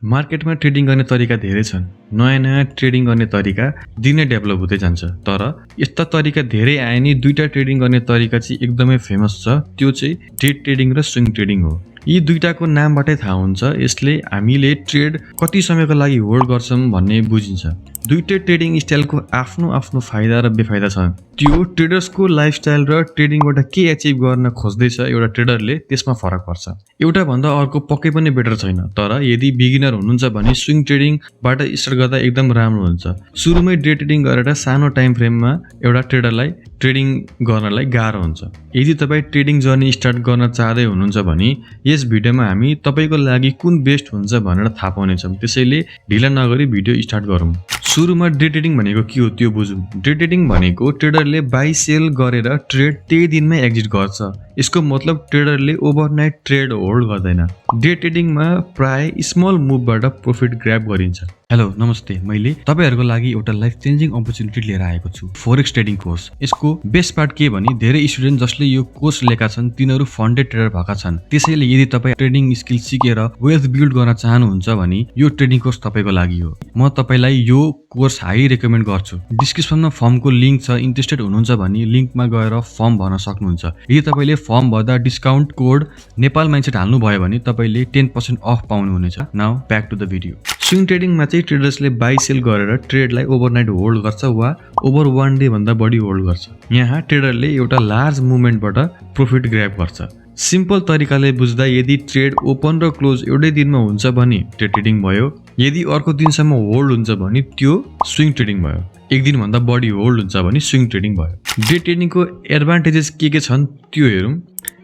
मार्केटमा ट्रेडिङ गर्ने तरिका धेरै छन्। नयाँ ट्रेडिङ गर्ने तरिका दिनै डेभलप हुँदै जान्छ। तर यस्ता तरिका धेरै आए नि दुईटा ट्रेडिङ गर्ने तरिका चाहिँ एकदमै फेमस छ। त्यो चाहिँ डे ट्रेडिङ र स्विङ ट्रेडिङ हो। यी दुईटाको नामबाटै थाहा हुन्छ यसले हामीले ट्रेड कति समयको लागि होल्ड गर्छौं भन्ने बुझिन्छ। दुईटै ट्रेडिङ स्टाइलको आफ्नो आफ्नो फाइदा र बेफाइदा छन्। त्यो ट्रेडर्सको लाइफस्टाइल र ट्रेडिङबाट के अचिभ गर्न खोज्दैछ एउटा ट्रेडरले त्यसमा फरक पर्छ। एउटा भन्दा अर्को पक्कै पनि बेटर छैन। तर यदि बिगिनर हुनुहुन्छ भने स्विङ ट्रेडिङबाट स्टार्ट गर्दा एकदम राम्रो हुन्छ। सुरुमै डे ट्रेडिङ गरेर सानो टाइम फ्रेममा एउटा ट्रेडरलाई ट्रेडिङ गर्नलाई गाह्रो हुन्छ। यदि तपाईँ ट्रेडिङ जर्नी स्टार्ट गर्न चाहँदै हुनुहुन्छ भने यस भिडियोमा हामी तपाईको लागि कुन बेस्ट हुन्छ भनेर थाहा पाउनेछौँ। त्यसैले ढिला नगरी भिडियो स्टार्ट गरौँ। सुरुमा डे ट्रेडिङ भनेको के हो त्यो बुझौँ। डे ट्रेडिङ भनेको ट्रेडरले बाई सेल गरेर ट्रेड त्यही दिनमै एक्जिट गर्छ। यसको मतलब ट्रेडरले ओभरनाइट ट्रेड होल्ड गर्दैन। डे ट्रेडिङमा प्राय स्मल मुभबाट प्रॉफिट ग्र्याब गरिन्छ। हेलो नमस्ते, मैले तपाईहरुको लागि एउटा लाइफ चेन्जिङ अपर्च्युनिटी लिएर आएको छु, फोरेक्स ट्रेडिङ कोर्स। यसको बेस्ट पार्ट के भने धेरै स्टुडेन्ट जसले यो कोर्स लिएका छन् तिनीहरू फन्डेड ट्रेडर भएका छन्। त्यसैले यदि तपाई ट्रेडिङ स्किल सिकेर वेल्थ बिल्ड गर्न चाहनुहुन्छ भने यो ट्रेडिङ कोर्स तपाईको लागि हो। म तपाईलाई यो कोर्स हाई रेकमेन्ड गर्छु। डिस्क्रिप्सनमा फर्मको लिंक छ, इन्ट्रेस्टेड हुनुहुन्छ भने लिंकमा गएर फर्म भर्न सक्नुहुन्छ। यदि तपाईले फर्म भर्दा डिस्काउन्ट कोड नेपाल माइन्डसेट हाल्नु भयो भने तपाईले 10% अफ पाउनुहुनेछ। Now back to the video. Swing ट्रेडिङमा चाहिँ ट्रेडर्सले बाई सेल गरेर ट्रेडलाई ओभरनाइट होल्ड गर्छ वा ओभर 1 डे भन्दा बढी होल्ड गर्छ। यहाँ ट्रेडरले एउटा लार्ज मुभमेन्टबाट प्रॉफिट ग्र्याब गर्छ। सिम्पल तरिकाले बुझ्दा यदि ट्रेड ओपन र क्लोज एउटै दिनमा हुन्छ भने डे ट्रेडिङ भयो। यदि अर्को दिनसम्म होल्ड हुन्छ भने त्यो स्विङ ट्रेडिङ भयो। एक दिन भन्दा बढी होल्ड हुन्छ भने स्विङ ट्रेडिङ भयो। डे ट्रेडिङको एडभान्टेजेस के छन् त्यो हेरौँ।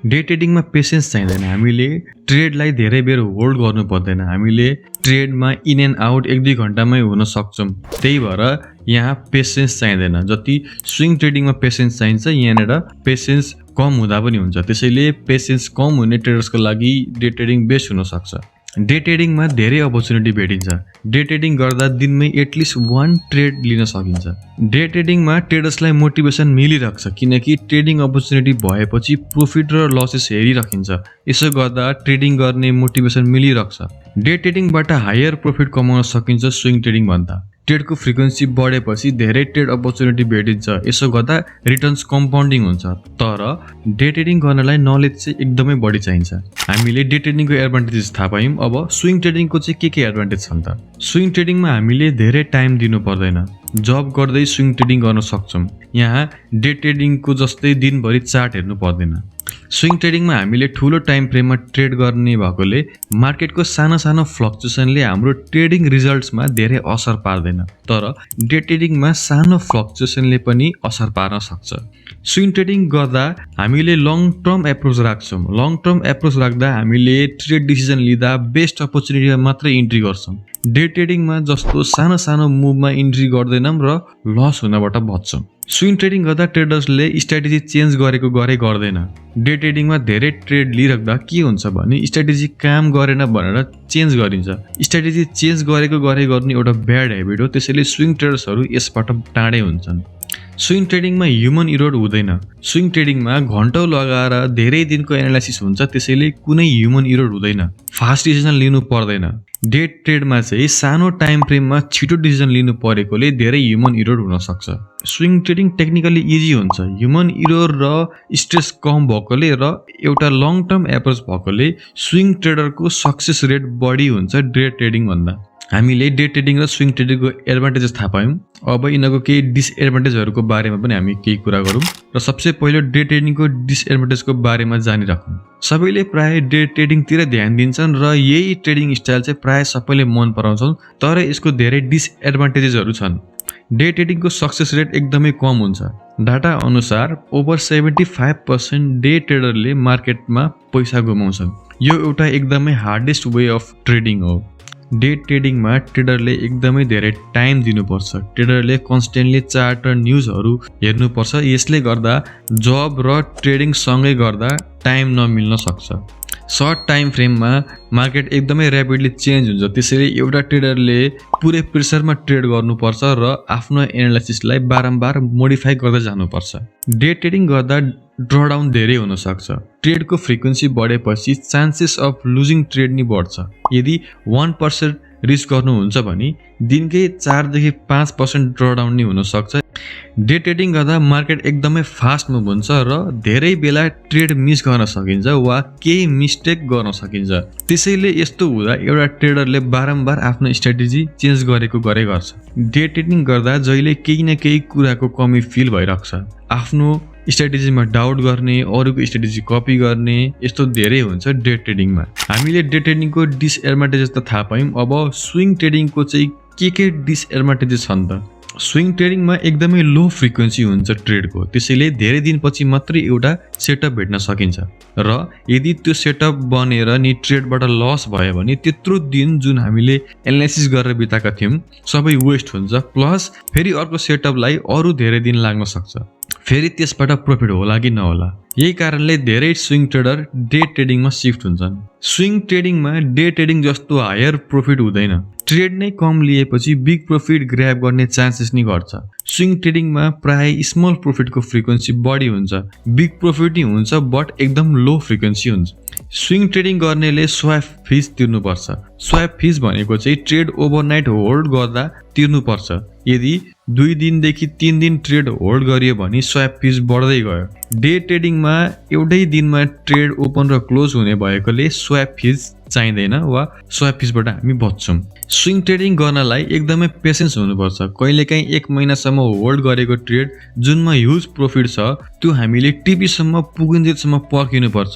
डे ट्रेडिङमा पेसेन्स चाहिँदैन। हामीले ट्रेडलाई धेरै बेर होल्ड गर्नु पर्दैन। हामीले ट्रेडमा इन एन्ड आउट 1-2 घण्टामै हुन सक्छौं। त्यही भएर यहाँ पेसेन्स चाहिँदैन। जति स्विङ ट्रेडिङमा पेसेन्स चाहिन्छ यहाँनेर पेसेन्स कम हुँदा पनि हुन्छ। त्यसैले पेसेन्स कम हुने ट्रेडर्सको लागि डे ट्रेडिङ बेस्ट हुन सक्छ। डे ट्रेडिङमा धेरै अपर्च्युनिटी भेटिन्छ। डे ट्रेडिङ गर्दा दिनमै एटलिस्ट 1 ट्रेड लिन सकिन्छ। डे ट्रेडिङमा ट्रेडर्सलाई मोटिभेसन मिलिरहेको छ किनकि ट्रेडिङ अपर्च्युनिटी भएपछि प्रॉफिट र लसेस हेरिराखिन्छ। यसो गर्दा ट्रेडिङ गर्ने मोटिभेसन मिलिरहेको छ। डे ट्रेडिङबाट हायर प्रॉफिट कमाउन सकिन्छ स्विङ ट्रेडिङ भन्दा। ट्रेडको फ्रिक्वेन्सी बढेपछि धेरै ट्रेड अपर्च्युनिटी भेटिन्छ। यसो गर्दा रिटर्न्स कम्पाउन्डिङ हुन्छ। तर डे ट्रेडिङ गर्नलाई नलेज चाहिँ एकदमै बढी चाहिन्छ। हामीले डे ट्रेडिङको एडभान्टेजेस थाहा पायौं। अब स्विङ ट्रेडिङको चाहिँ के एडभान्टेज छन् त? स्विङ ट्रेडिङमा हामीले धेरै टाइम दिनु पर्दैन। जब गर्दै स्विङ ट्रेडिङ गर्न सक्छौं। यहाँ डे ट्रेडिङको जस्तै दिनभरि चार्ट हेर्नु पर्दैन। स्विङ ट्रेडिङमा हामीले ठूलो टाइम फ्रेममा ट्रेड गर्ने भएकोले मार्केटको सानो सानो फ्लक्चुएसनले हाम्रो ट्रेडिङ रिजल्ट्समा धेरै असर पार्दैन। तर डे ट्रेडिङमा सानो फ्लक्चुएसनले पनि असर पार्न सक्छ। स्विङ ट्रेडिङ गर्दा हामीले लङ टर्म एप्रोच राख्छौं। लङ टर्म एप्रोच राख्दा हामीले ट्रेड डिसिजन लिँदा बेस्ट अपर्च्युनिटीमा मात्र इन्ट्री गर्छौं। डे ट्रेडिङमा जस्तो सानो सानो मुभमा इन्ट्री गर्दैनौं र लस हुनबाट बच्छौं। स्विङ ट्रेडिङ गर्दा ट्रेडर्सले स्ट्र्याटेजी चेन्ज गरे गर्दैन। डे ट्रेडिङमा धेरै ट्रेड लिइराख्दा के हुन्छ भने स्ट्र्याटेजी काम गरेन भनेर चेन्ज गरिन्छ। स्ट्र्याटेजी चेन्ज गरे गर्नु एउटा ब्याड हेबिट हो। त्यसैले स्विङ ट्रेडर्सहरू यसबाट टाढै हुन्छन्। स्विङ ट्रेडिङमा ह्युमन इरर हुँदैन। स्विङ ट्रेडिङमा घण्टौं लगाएर धेरै दिनको एनालाइसिस हुन्छ। त्यसैले कुनै ह्युमन इरर हुँदैन। फास्ट डिसिजन लिनु पर्दैन। डे ट्रेडमा चाहिँ सानो टाइम फ्रेममा छिटो डिसिजन लिनु परेकोले धेरै ह्युमन इरर हुन सक्छ। स्विङ ट्रेडिङ टेक्निकली इजी हुन्छ। ह्युमन इरर र स्ट्रेस कम भएकोले र एउटा लङ टर्म एप्रोच भएकोले स्विङ ट्रेडरको सक्सेस रेट बढी हुन्छ डे ट्रेडिङ भन्दा। हामीले डे ट्रेडिङ र स्विङ ट्रेडिङको एडभान्टेजेस थाहा पायौं। अब यिनीहरूको केही डिसएडभान्टेजहरूको बारेमा पनि हामी केही कुरा गरौँ र सबसे पहिलो डे ट्रेडिङको डिसएडभान्टेजको बारेमा जानिराखौँ। सबैले प्राय डे ट्रेडिङतिर ध्यान दिन्छन् र यही ट्रेडिङ स्टाइल चाहिँ प्राय सबैले मन पराउँछन्। तर यसको धेरै डिसएडभान्टेजेसहरू छन्। डे ट्रेडिङको सक्सेस रेट एकदमै कम हुन्छ। डाटा अनुसार ओभर 75% डे ट्रेडरले मार्केटमा पैसा गुमाउँछन्। यो एउटा एकदमै हार्डेस्ट वे अफ ट्रेडिङ हो। डे ट्रेडिङमा ट्रेडरले एकदमै धेरै टाइम दिनुपर्छ। ट्रेडरले कन्स्टेन्टली चार्ट र न्युजहरू हेर्नुपर्छ। यसले गर्दा जब र ट्रेडिङ सँगै गर्दा टाइम नमिल्न सक्छ। सर्ट टाइम फ्रेममा मार्केट एकदमै र्यापिडली चेन्ज हुन्छ। त्यसैले एउटा ट्रेडरले पुरै प्रेसरमा ट्रेड गर्नुपर्छ र आफ्नो एनालाइसिसलाई बारम्बार मोडिफाई गर्दै जानुपर्छ। डे ट्रेडिङ गर्दा ड्रडाउन धेरै हुन सक्छ। ट्रेडको फ्रिक्वेन्सी बढेपछि चान्सेस अफ लुजिङ ट्रेड नि बढ्छ। यदि 1% रिस्क गर्नुहुन्छ भने दिनकै 4 देखि 5% ड्रडाउन नि हुन सक्छ। डे ट्रेडिङ गर्दा मार्केट एकदमै फास्ट मुभ हुन्छ र धेरै बेला ट्रेड मिस गर्न सकिन्छ वा केही मिस्टेक गर्न सकिन्छ। त्यसैले यस्तो हुँदा एउटा ट्रेडरले बारम्बार आफ्नो स्ट्र्याटेजी चेन्ज गरेको गर्छ। डे ट्रेडिङ गर्दा जहिले केही न केही कुराको कमी फिल भइरहेको छ। आफ्नो स्ट्र्याटेजीमा डाउट गर्ने, अरूको स्ट्र्याटेजी कपी गर्ने, यस्तो धेरै हुन्छ डे ट्रेडिङमा। हामीले डे ट्रेडिङको डिसएडभान्टेजेस त थाहा पायौँ, अब स्विङ ट्रेडिङको चाहिँ के डिसएडभान्टेजेस छन् त। स्विङ ट्रेडिङमा एकदमै लो फ्रिक्वेन्सी हुन्छ ट्रेडको, त्यसैले धेरै दिनपछि मात्रै एउटा सेटअप भेट्न सकिन्छ र यदि त्यो सेटअप बनेर नि ट्रेडबाट लस भयो भने त्यत्रो दिन जुन हामीले एनालाइसिस गरेर बिताएका थियौँ सबै वेस्ट हुन्छ। प्लस फेरि अर्को सेटअपलाई अरू धेरै दिन लाग्न सक्छ, फेरि त्यसबाट प्रफिट होला कि नहोला। यही कारणले धेरै स्विङ ट्रेडर डे ट्रेडिङमा सिफ्ट हुन्छन्। स्विङ ट्रेडिङमा डे ट्रेडिङ जस्तो हायर प्रफिट हुँदैन। ट्रेड नै कम लिएपछि बिग प्रफिट ग्र्याब गर्ने चान्सेस नि घट्छ। स्विङ ट्रेडिङमा प्राय स्मल प्रफिटको फ्रिक्वेन्सी बढी हुन्छ, बिग प्रफिट नि हुन्छ बट एकदम लो फ्रिक्वेन्सी हुन्छ। स्विङ ट्रेडिङ गर्नेले स्वाप फिस तिर्नुपर्छ। स्वाप फिस भनेको चाहिँ ट्रेड ओभरनाइट होल्ड गर्दा तिर्नुपर्छ। यदि 2 दिनदेखि 3 दिन ट्रेड होल्ड गरियो भने स्वाप फिस बढ्दै गयो। डे ट्रेडिङमा एउटै दिनमा ट्रेड ओपन र क्लोज हुने भएकोले स्वाप फिस चाहिँदैन वा स्वाप फिसबाट हामी बच्छौँ। स्विङ ट्रेडिङ गर्नलाई एकदमै पेसेन्स हुनुपर्छ। कहिलेकाहीँ 1 महिनासम्म होल्ड गरेको ट्रेड जुनमा ह्युज प्रफिट छ त्यो हामीले टिपीसम्म पुगिन्जेलसम्म पर्खिनुपर्छ।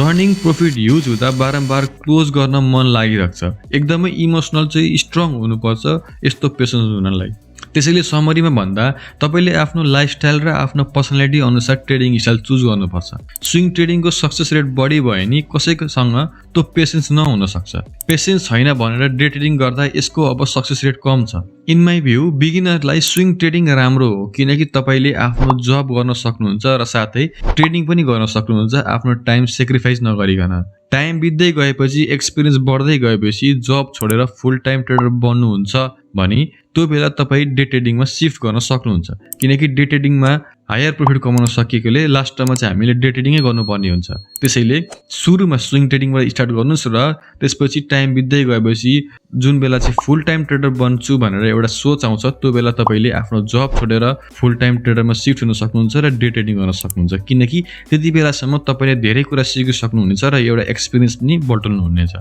रनिङ प्रफिट ह्युज हुँदा बारम्बार क्लोज गर्न मन लागिरहेको छ। एकदमै इमोसनल चाहिँ स्ट्रङ हुनुपर्छ यस्तो पेसेन्स हुनलाई। त्यसैले समरीमा भन्दा तपाईँले आफ्नो लाइफस्टाइल र आफ्नो पर्सनालिटी अनुसार ट्रेडिङ स्टाइल चुज गर्नुपर्छ। स्विङ ट्रेडिङको सक्सेस रेट बढी भयो नि कसैकोसँग त्यो पेसेन्स नहुन सक्छ। पेसेन्स छैन भनेर डे ट्रेडिङ गर्दा यसको अब सक्सेस रेट कम छ। इन माई भ्यू बिगिनरलाई स्विङ ट्रेडिङ राम्रो हो, किनकि तपाईँले आफ्नो जब गर्न सक्नुहुन्छ र साथै ट्रेडिङ पनि गर्न सक्नुहुन्छ आफ्नो टाइम सेक्रिफाइस नगरिकन। टाइम बित्दै गएपछि एक्सपिरियन्स बढ्दै गएपछि जब छोडेर फुल टाइम ट्रेडर बन्नुहुन्छ भने त्यो बेला तपाईँ डे ट्रेडिङमा सिफ्ट गर्न सक्नुहुन्छ, किनकि डे ट्रेडिङमा हायर प्रफिट कमाउन सकेकोले लास्टमा चाहिँ हामीले डे ट्रेडिङै गर्नुपर्ने हुन्छ। त्यसैले सुरुमा स्विङ ट्रेडिङबाट स्टार्ट गर्नुहोस् र त्यसपछि टाइम बित्दै गएपछि जुन बेला चाहिँ फुल टाइम ट्रेडर बन्छु भनेर एउटा सोच आउँछ त्यो बेला तपाईँले आफ्नो जब छोडेर फुल टाइम ट्रेडरमा सिफ्ट हुन सक्नुहुन्छ र डे ट्रेडिङ गर्न सक्नुहुन्छ, किनकि त्यति बेलासम्म तपाईँले धेरै कुरा सिकिसक्नुहुनेछ र एउटा एक्सपिरियन्स पनि बटुल्नुहुनेछ।